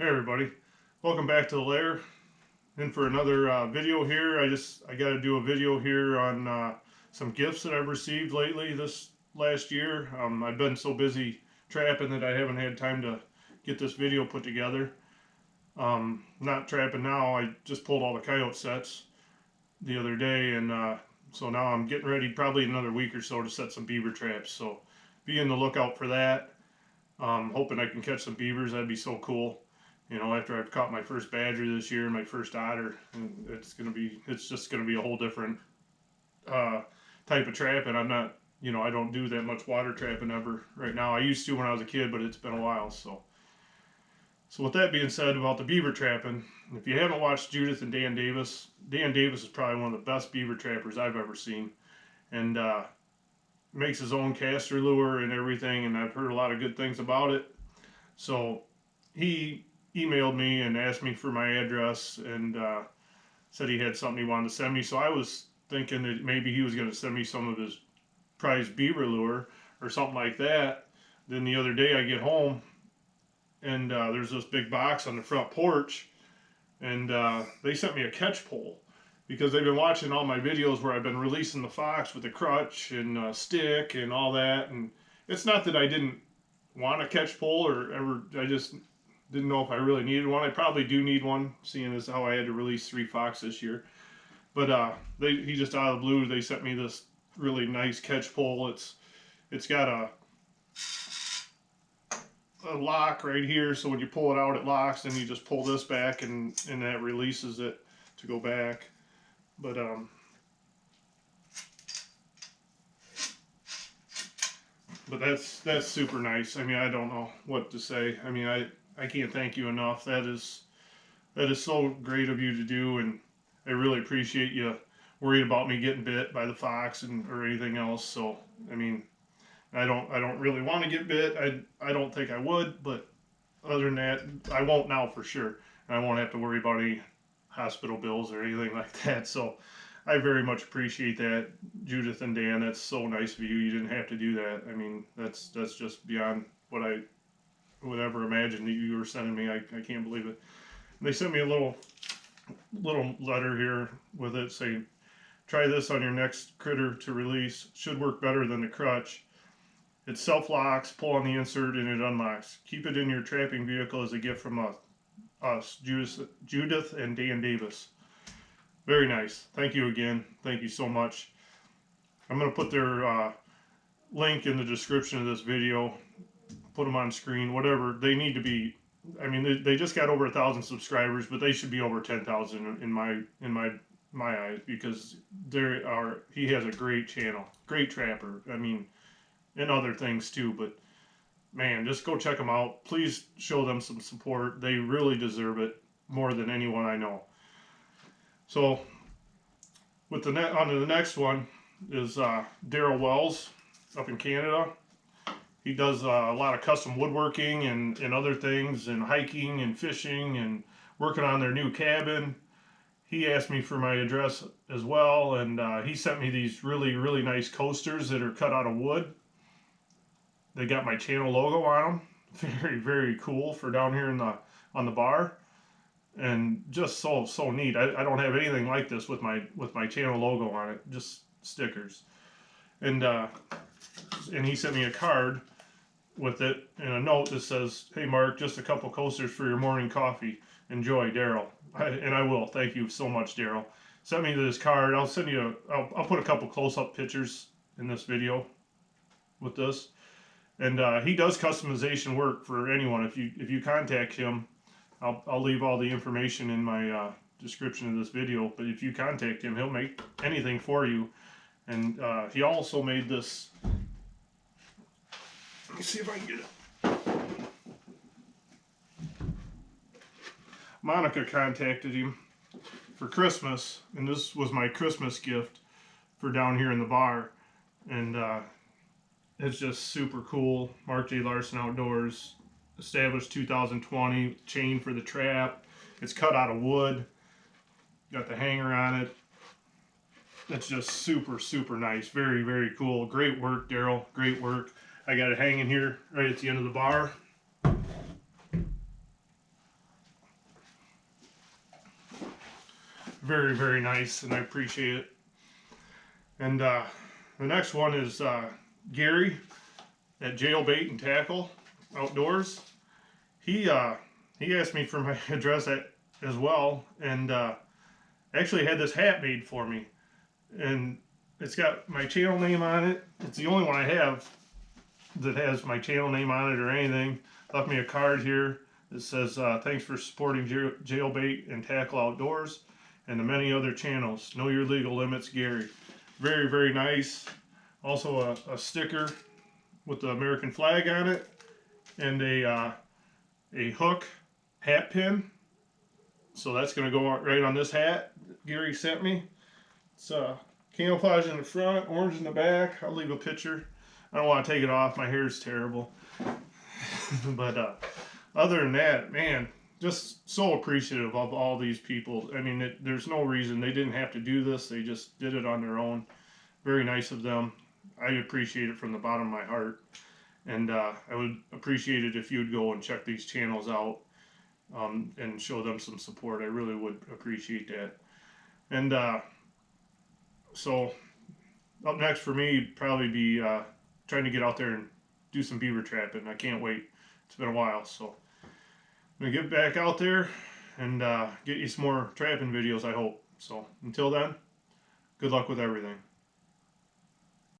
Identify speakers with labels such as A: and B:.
A: Hey everybody, welcome back to the lair. In for another video here. I got to do a video here on some gifts that I've received lately this last year. I've been so busy trapping that I haven't had time to get this video put together. Not trapping now, I just pulled all the coyote sets the other day, and so now I'm getting ready probably another week or so to set some beaver traps. So be in the lookout for that. Hoping I can catch some beavers. That'd be so cool. You know, after I've caught my first badger this year, my first otter, and it's just gonna be a whole different type of trapping. I'm not, I don't do that much water trapping ever right now. I used to when I was a kid, but it's been a while. So with that being said about the beaver trapping, if you haven't watched Judith and Dan Davis is probably one of the best beaver trappers I've ever seen, and makes his own caster lure and everything, and I've heard a lot of good things about it. So he emailed me and asked me for my address and said he had something he wanted to send me. So I was thinking that maybe he was going to send me some of his prized beaver lure or something like that. Then the other day I get home and there's this big box on the front porch, and they sent me a catch pole because they've been watching all my videos where I've been releasing the fox with a crutch and stick and all that. And it's not that I didn't want a catch pole or ever, I just didn't know if I really needed one. I probably do need one, seeing as how I had to release 3 fox this year. But he just out of the blue, they sent me this really nice catch pole. It's got a lock right here, so when you pull it out, it locks. Then you just pull this back, and that releases it to go back. But that's super nice. I mean, I don't know what to say. I mean, I can't thank you enough. That is so great of you to do, and I really appreciate you worried about me getting bit by the fox or anything else. So I mean, I don't really want to get bit. I don't think I would, but other than that, I won't now for sure, and I won't have to worry about any hospital bills or anything like that. So I very much appreciate that, Judith and Dan. That's so nice of you. You didn't have to do that. I mean, that's just beyond what I would ever imagine that you were sending me. I can't believe it. And they sent me a little letter here with it saying, try this on your next critter to release. Should work better than the crutch. It self-locks, pull on the insert, and it unlocks. Keep it in your trapping vehicle as a gift from us, Judith and Dan Davis. Very nice. Thank you again. Thank you so much. I'm going to put their link in the description of this video. Put them on screen, whatever. They need to be, I mean, they just got over 1,000 subscribers, but they should be over 10,000 in my eyes, because he has a great channel, great trapper. I mean, and other things too, but man, just go check them out. Please show them some support. They really deserve it more than anyone I know. So with on to the next one is Daryl Wells up in Canada. He does a lot of custom woodworking and other things, and hiking and fishing and working on their new cabin. He asked me for my address as well, and he sent me these really nice coasters that are cut out of wood. They got my channel logo on them. Very cool for down here on the bar, and just so neat. I don't have anything like this with my channel logo on it, just stickers. And he sent me a card with it and a note that says, "Hey Mark, just a couple coasters for your morning coffee. Enjoy, Daryl." And I will. Thank you so much, Daryl. Send me this card. I'll send you. I'll put a couple close-up pictures in this video with this. And he does customization work for anyone. If you contact him, I'll leave all the information in my description of this video. But if you contact him, he'll make anything for you. And he also made this. Let me see if I can get it. Monica contacted him for Christmas, and this was my Christmas gift for down here in the bar. And it's just super cool. Mark J. Larson Outdoors, established 2020, chain for the trap. It's cut out of wood. Got the hanger on it. It's just super nice. Very cool. Great work, Daryl. Great work. I got it hanging here right at the end of the bar. very, very nice, and I appreciate it. And the next one is Gary at Jailbait and Tackle Outdoors. He asked me for my address as well, and actually had this hat made for me, and it's got my channel name on it. It's the only one I have that has my channel name on it or anything. Left me a card here that says thanks for supporting Jailbait and Tackle Outdoors and the many other channels. Know your legal limits, Gary. Very, very nice. Also a sticker with the American flag on it, and a hook hat pin. So that's going to go right on this hat Gary sent me. It's camouflage in the front, orange in the back. I'll leave a picture. I don't want to take it off. My hair is terrible. But other than that, man, just so appreciative of all these people. I mean, there's no reason. They didn't have to do this. They just did it on their own. Very nice of them. I appreciate it from the bottom of my heart. And I would appreciate it if you'd go and check these channels out and show them some support. I really would appreciate that. And so up next for me, probably be trying to get out there and do some beaver trapping. I can't wait. It's been a while, so I'm going to get back out there and get you some more trapping videos, I hope. So until then, good luck with everything.